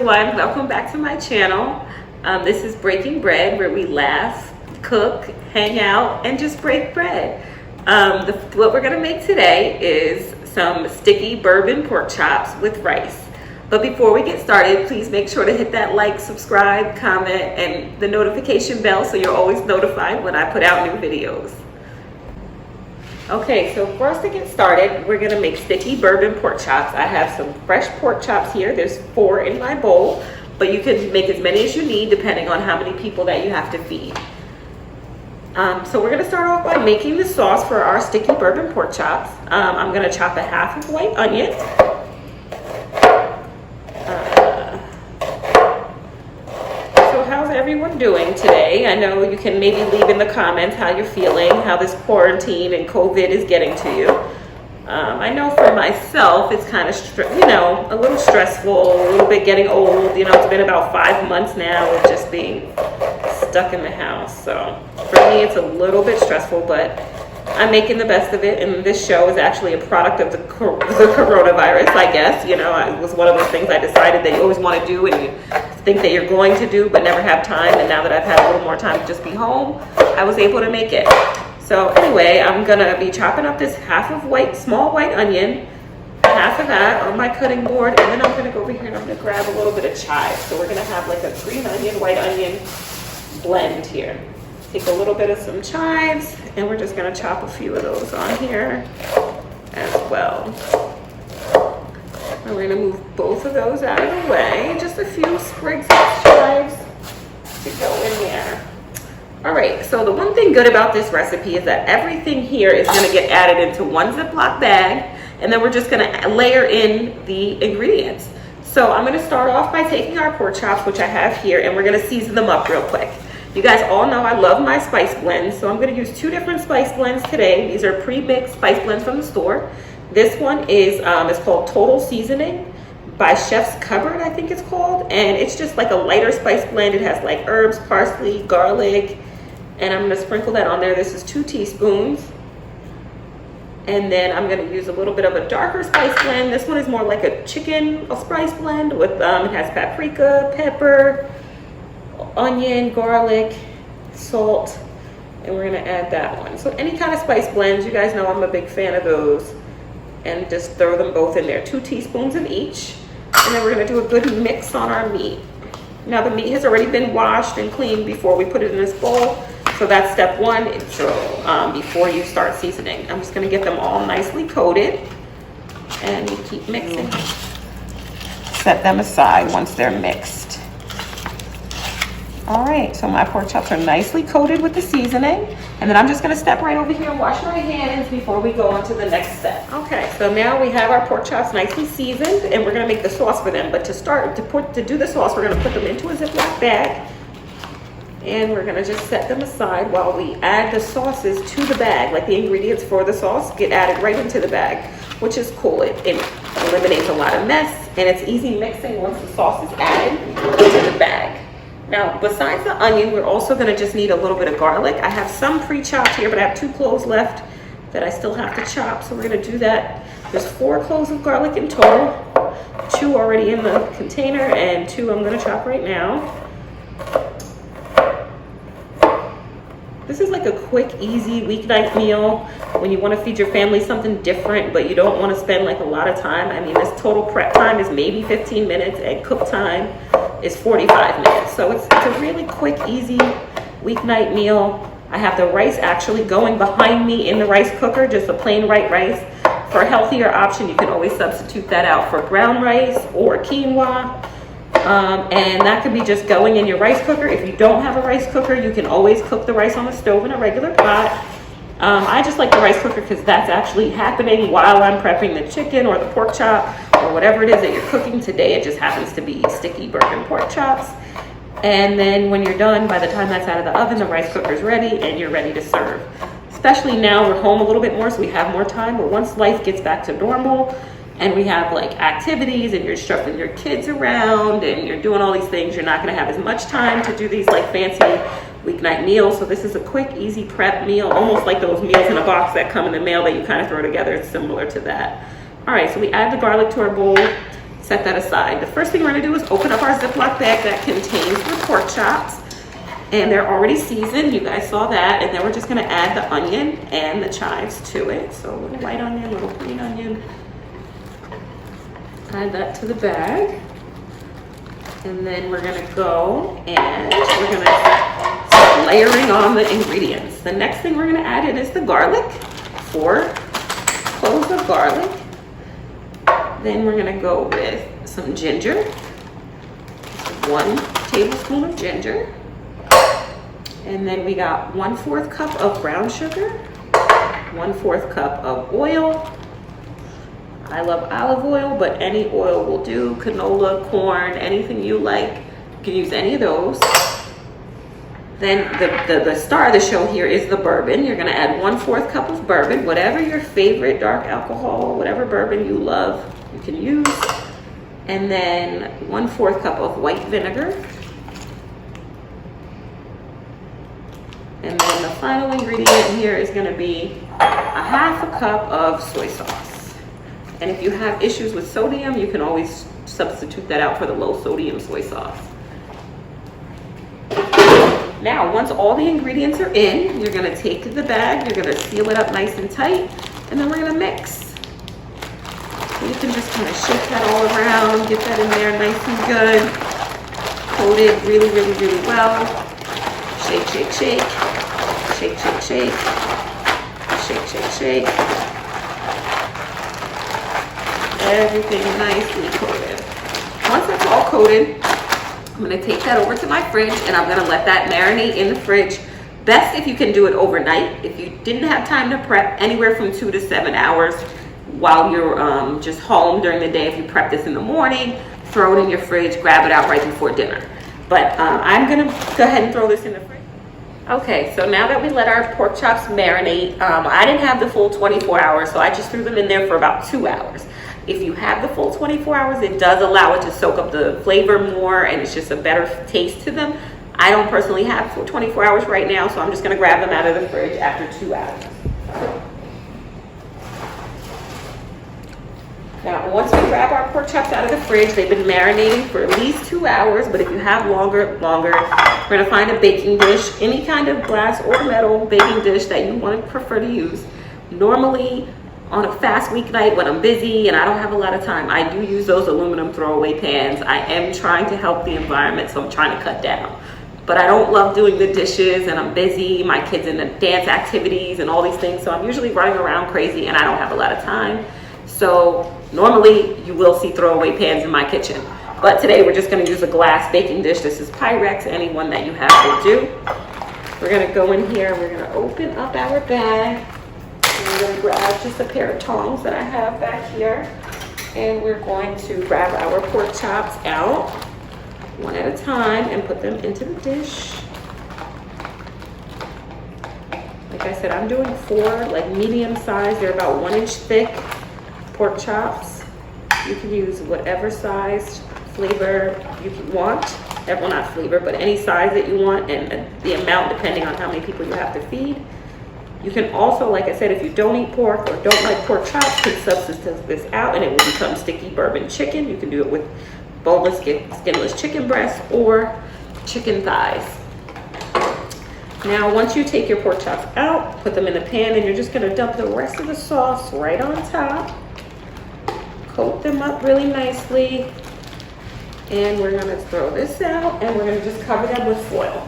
everyone, welcome back to my channel. This is Breaking Bread, where we laugh, cook, hang out, and just break bread. What we're gonna make today is some sticky bourbon pork chops with rice. But before we get started, please make sure to hit that like, subscribe, comment, and the notification bell so you're always notified when I put out new videos. Okay, so for us to get started, we're gonna make sticky bourbon pork chops. I have some fresh pork chops here. There's 4 in my bowl, but you can make as many as you need depending on how many people that you have to feed. So we're gonna start off by making the sauce for our sticky bourbon pork chops. I'm gonna chop a half of white onion. How's everyone doing today? I know you can maybe leave in the comments how you're feeling, how this quarantine and COVID is getting to you. I know for myself, it's kind of, a little stressful, a little bit getting old. It's been about 5 months now of just being stuck in the house. So for me, it's a little bit stressful, but I'm making the best of it. And this show is actually a product of the coronavirus, I guess. It was one of those things I decided that you always want to do and you think that you're going to do but never have time, and now that I've had a little more time to just be home, I was able to make it. So anyway, I'm gonna be chopping up this half of small white onion, half of that on my cutting board, and then I'm gonna go over here and I'm gonna grab a little bit of chive. So we're gonna have like a green onion, white onion blend here. Take a little bit of some chives, and we're just gonna chop a few of those on here as well. And we're gonna move both of those out of the way. Just a few sprigs of chives to go in there. All right, so the one thing good about this recipe is that everything here is gonna get added into one Ziploc bag, and then we're just gonna layer in the ingredients. So I'm gonna start off by taking our pork chops, which I have here, and we're gonna season them up real quick. You guys all know I love my spice blends, so I'm gonna use 2 different spice blends today. These are pre-mixed spice blends from the store. This one is it's called Total Seasoning by Chef's Cupboard, I think it's called. And it's just like a lighter spice blend. It has like herbs, parsley, garlic, and I'm gonna sprinkle that on there. This is 2 teaspoons. And then I'm gonna use a little bit of a darker spice blend. This one is more like a chicken spice blend with, it has paprika, pepper, onion, garlic, salt, and we're gonna add that one. So any kind of spice blends, you guys know I'm a big fan of those. And just throw them both in there, 2 teaspoons of each. And then we're gonna do a good mix on our meat. Now the meat has already been washed and cleaned before we put it in this bowl. So that's step 1, before you start seasoning. I'm just gonna get them all nicely coated, and we keep mixing. Set them aside once they're mixed. All right, so my pork chops are nicely coated with the seasoning, and then I'm just gonna step right over here and wash my hands before we go on to the next step. Okay, so now we have our pork chops nicely seasoned, and we're gonna make the sauce for them. But to do the sauce, we're gonna put them into a Ziploc bag, and we're gonna just set them aside while we add the sauces to the bag. Like the ingredients for the sauce get added right into the bag, which is cool. It eliminates a lot of mess, and it's easy mixing once the sauce is added into the bag. Now, besides the onion, we're also gonna just need a little bit of garlic. I have some pre-chopped here, but I have 2 cloves left that I still have to chop, so we're gonna do that. There's 4 cloves of garlic in total, 2 already in the container, and 2 I'm gonna chop right now. This is like a quick, easy weeknight meal when you wanna feed your family something different, but you don't wanna spend like a lot of time. I mean, this total prep time is maybe 15 minutes, and cook time is 45 minutes. So it's a really quick, easy weeknight meal. I have the rice actually going behind me in the rice cooker, just a plain white rice. For a healthier option, you can always substitute that out for brown rice or quinoa. And that could be just going in your rice cooker. If you don't have a rice cooker, you can always cook the rice on the stove in a regular pot. I just like the rice cooker because that's actually happening while I'm prepping the chicken or the pork chop or whatever it is that you're cooking. Today it just happens to be sticky bourbon pork chops. And then when you're done, by the time that's out of the oven, the rice cooker's ready and you're ready to serve. Especially now we're home a little bit more, so we have more time. But once life gets back to normal and we have like activities and you're shuffling your kids around and you're doing all these things, you're not gonna have as much time to do these like fancy weeknight meals. So this is a quick, easy prep meal, almost like those meals in a box that come in the mail that you kind of throw together. It's similar to that. All right, so we add the garlic to our bowl. set that aside. The first thing we're gonna do is open up our Ziploc bag that contains the pork chops. And they're already seasoned, you guys saw that. And then we're just gonna add the onion and the chives to it. So a little white onion, a little green onion. Add that to the bag. And then we're gonna go and we're gonna start layering on the ingredients. The next thing we're gonna add in is the garlic, 4 cloves of garlic. Then we're gonna go with some ginger, 1 tablespoon of ginger. And then we got 1/4 cup of brown sugar, 1/4 cup of oil. I love olive oil, but any oil will do. Canola, corn, anything you like. You can use any of those. Then the star of the show here is the bourbon. You're gonna add 1/4 cup of bourbon, whatever your favorite dark alcohol, whatever bourbon you love, you can use. And then 1/4 cup of white vinegar. And then the final ingredient here is gonna be 1/2 cup of soy sauce. And if you have issues with sodium, you can always substitute that out for the low sodium soy sauce. Now, once all the ingredients are in, you're gonna take the bag, you're gonna seal it up nice and tight, and then we're gonna mix. So you can just kind of shake that all around, get that in there nice and good, coated really, really, really well. Shake, shake, shake, shake, shake, shake, shake, shake, shake. Everything nicely coated. Once it's all coated, I'm gonna take that over to my fridge and I'm gonna let that marinate in the fridge. Best if you can do it overnight. If you didn't have time to prep, anywhere from 2 to 7 hours while you're just home during the day. If you prep this in the morning, throw it in your fridge, grab it out right before dinner. But I'm gonna go ahead and throw this in the fridge. Okay, so now that we let our pork chops marinate, I didn't have the full 24 hours, so I just threw them in there for about 2 hours. If you have the full 24 hours, it does allow it to soak up the flavor more and it's just a better taste to them. I don't personally have for 24 hours right now, so I'm just gonna grab them out of the fridge after 2 hours. Now, once we grab our pork chops out of the fridge, they've been marinating for at least 2 hours, but if you have longer, we're gonna find a baking dish, any kind of glass or metal baking dish that you prefer to use. Normally, on a fast weeknight when I'm busy and I don't have a lot of time, I do use those aluminum throwaway pans. I am trying to help the environment, so I'm trying to cut down. But I don't love doing the dishes and I'm busy, my kids in the dance activities and all these things, so I'm usually running around crazy and I don't have a lot of time. So normally you will see throwaway pans in my kitchen. But today we're just gonna use a glass baking dish. This is Pyrex, any one that you have will do. We're gonna go in here, we're gonna open up our bag. I'm going to grab just a pair of tongs that I have back here, and we're going to grab our pork chops out one at a time and put them into the dish. Like I said, I'm doing 4 like medium size. They're about 1 inch thick pork chops. You can use whatever size flavor you want. Well, not flavor, but any size that you want, and the amount depending on how many people you have to feed. You can also, like I said, if you don't eat pork or don't like pork chops, can substitute this out and it will become sticky bourbon chicken. You can do it with boneless, skinless chicken breasts or chicken thighs. Now, once you take your pork chops out, put them in the pan, and you're just gonna dump the rest of the sauce right on top. Coat them up really nicely. And we're gonna throw this out and we're gonna just cover them with foil.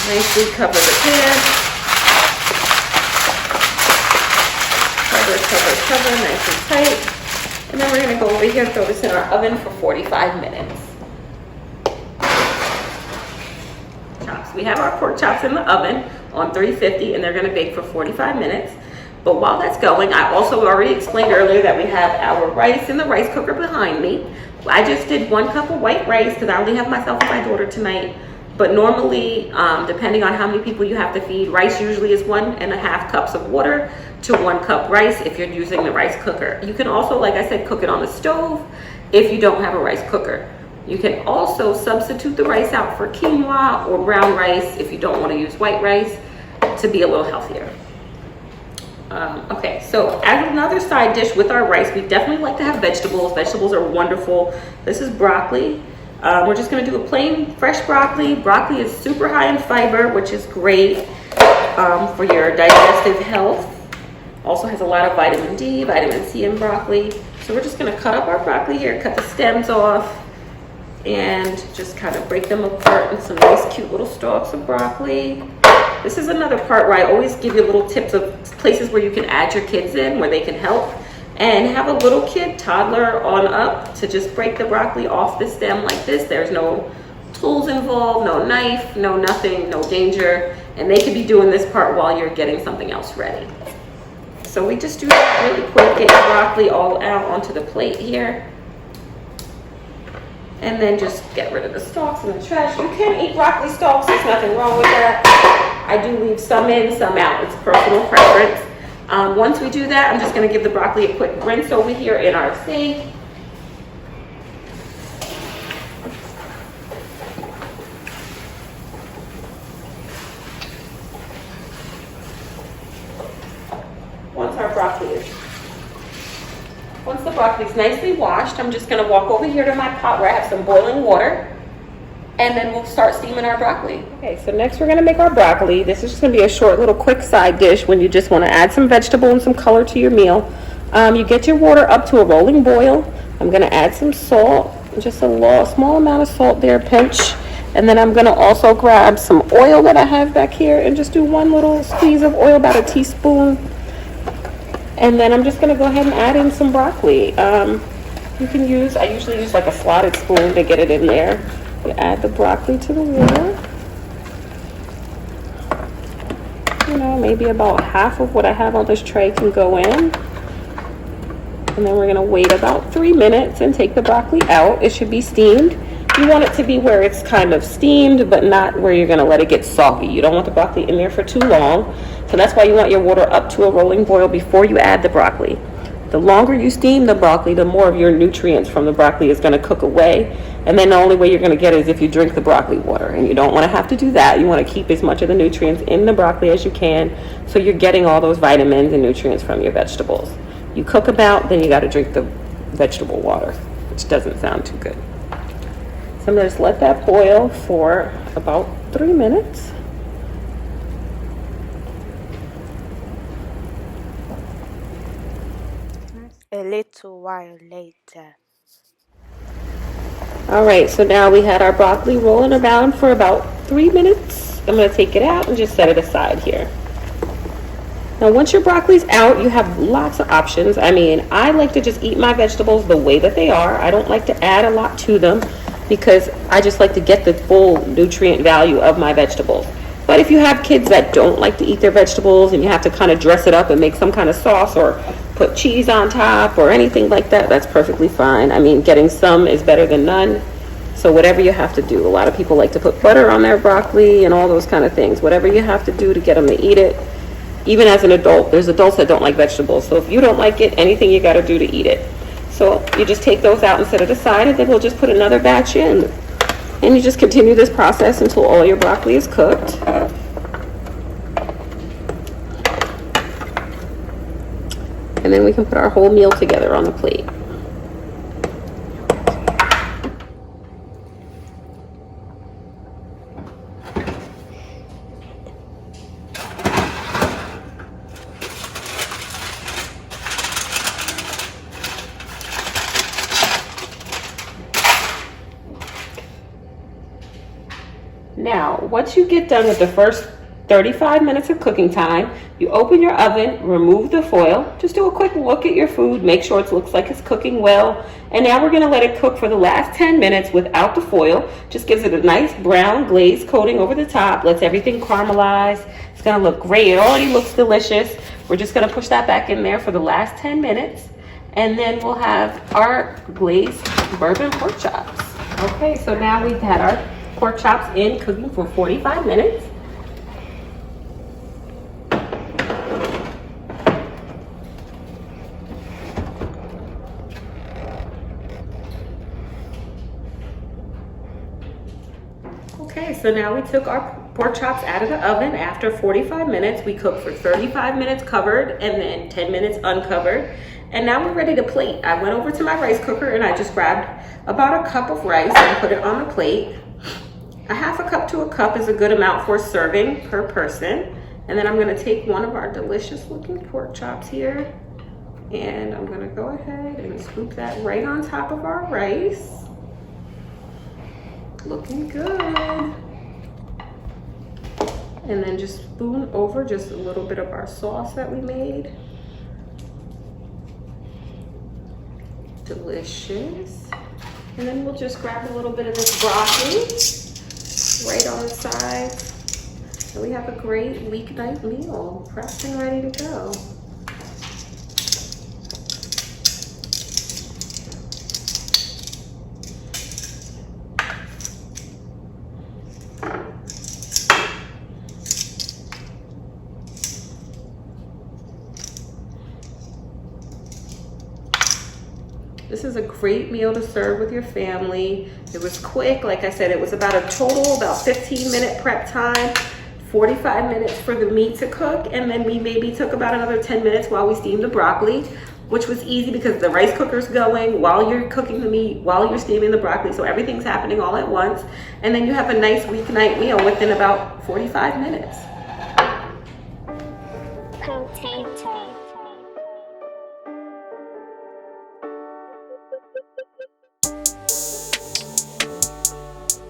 Nicely cover the pan. Cover, nice and tight. And then we're gonna go over here and throw this in our oven for 45 minutes. Chops. We have our pork chops in the oven on 350 and they're gonna bake for 45 minutes. But while that's going, I also already explained earlier that we have our rice in the rice cooker behind me. I just did 1 cup of white rice because I only have myself and my daughter tonight. But normally, depending on how many people you have to feed, rice usually is 1.5 cups of water to 1 cup rice if you're using the rice cooker. You can also, like I said, cook it on the stove if you don't have a rice cooker. You can also substitute the rice out for quinoa or brown rice if you don't want to use white rice to be a little healthier. Okay, so as another side dish with our rice, we definitely like to have vegetables. Vegetables are wonderful. This is broccoli. We're just gonna do a plain fresh broccoli. Broccoli is super high in fiber, which is great for your digestive health. Also has a lot of vitamin D, vitamin C in broccoli. So we're just gonna cut up our broccoli here, cut the stems off, and just kind of break them apart in some nice cute little stalks of broccoli. This is another part where I always give you little tips of places where you can add your kids in, where they can help. And have a little kid, toddler on up, to just break the broccoli off the stem like this. There's no tools involved, no knife, no nothing, no danger. And they could be doing this part while you're getting something else ready. So we just do that really quick, get your broccoli all out onto the plate here. And then just get rid of the stalks in the trash. You can eat broccoli stalks, there's nothing wrong with that. I do leave some in, some out, it's personal preference. Once we do that, I'm just gonna give the broccoli a quick rinse over here in our sink. Once the broccoli is nicely washed, I'm just gonna walk over here to my pot where I have some boiling water, and then we'll start steaming our broccoli. Okay, so next we're gonna make our broccoli. This is just gonna be a short little quick side dish when you just wanna add some vegetable and some color to your meal. You get your water up to a rolling boil. I'm gonna add some salt, just a small amount of salt there, pinch. And then I'm gonna also grab some oil that I have back here and just do one little squeeze of oil, about a teaspoon. And then I'm just gonna go ahead and add in some broccoli. You can use, I usually use like a slotted spoon to get it in there. You add the broccoli to the water. You know, maybe about half of what I have on this tray can go in. And then we're gonna wait about 3 minutes and take the broccoli out. It should be steamed. You want it to be where it's kind of steamed, but not where you're gonna let it get soggy. You don't want the broccoli in there for too long. So that's why you want your water up to a rolling boil before you add the broccoli. The longer you steam the broccoli, the more of your nutrients from the broccoli is gonna cook away. And then the only way you're gonna get it is if you drink the broccoli water. And you don't wanna have to do that. You wanna keep as much of the nutrients in the broccoli as you can, so you're getting all those vitamins and nutrients from your vegetables. You cook them out, then you gotta drink the vegetable water, which doesn't sound too good. So I'm gonna just let that boil for about 3 minutes. A little while later. All right, so now we had our broccoli rolling around for about 3 minutes. I'm gonna take it out and just set it aside here. Now, once your broccoli's out, you have lots of options. I mean, I like to just eat my vegetables the way that they are. I don't like to add a lot to them because I just like to get the full nutrient value of my vegetables. But if you have kids that don't like to eat their vegetables and you have to kind of dress it up and make some kind of sauce or put cheese on top or anything like that, that's perfectly fine. I mean, getting some is better than none. So whatever you have to do. A lot of people like to put butter on their broccoli and all those kind of things. Whatever you have to do to get them to eat it. Even as an adult, there's adults that don't like vegetables. So if you don't like it, anything you got to do to eat it. So you just take those out and set it aside, and then we'll just put another batch in. And you just continue this process until all your broccoli is cooked. And then we can put our whole meal together on the plate. Now, once you get done with the first 35 minutes of cooking time, you open your oven, remove the foil, just do a quick look at your food, make sure it looks like it's cooking well, and now we're going to let it cook for the last 10 minutes without the foil. Just gives it a nice brown glaze coating over the top, lets everything caramelize. It's going to look great. It already looks delicious. We're just going to push that back in there for the last 10 minutes, and then we'll have our glazed bourbon pork chops. Okay, so now we've had our pork chops in cooking for 45 minutes. Okay, so now we took our Pork chops out of the oven after 45 minutes. We cooked for 35 minutes covered and then 10 minutes uncovered. And now we're ready to plate. I went over to my rice cooker and I just grabbed about a cup of rice and put it on the plate. A half a cup to a cup is a good amount for serving per person. And then I'm gonna take one of our delicious looking pork chops here and I'm gonna go ahead and scoop that right on top of our rice. Looking good. And then just spoon over just a little bit of our sauce that we made. Delicious. And then we'll just grab a little bit of this broccoli right on the side. And we have a great weeknight meal prepped and ready to go. This is a great meal to serve with your family. It was quick. Like I said, it was about a total, about 15-minute prep time, 45 minutes for the meat to cook, and then we maybe took about another 10 minutes while we steamed the broccoli, which was easy because the rice cooker's going while you're cooking the meat, while you're steaming the broccoli, so everything's happening all at once. And then you have a nice weeknight meal within about 45 minutes.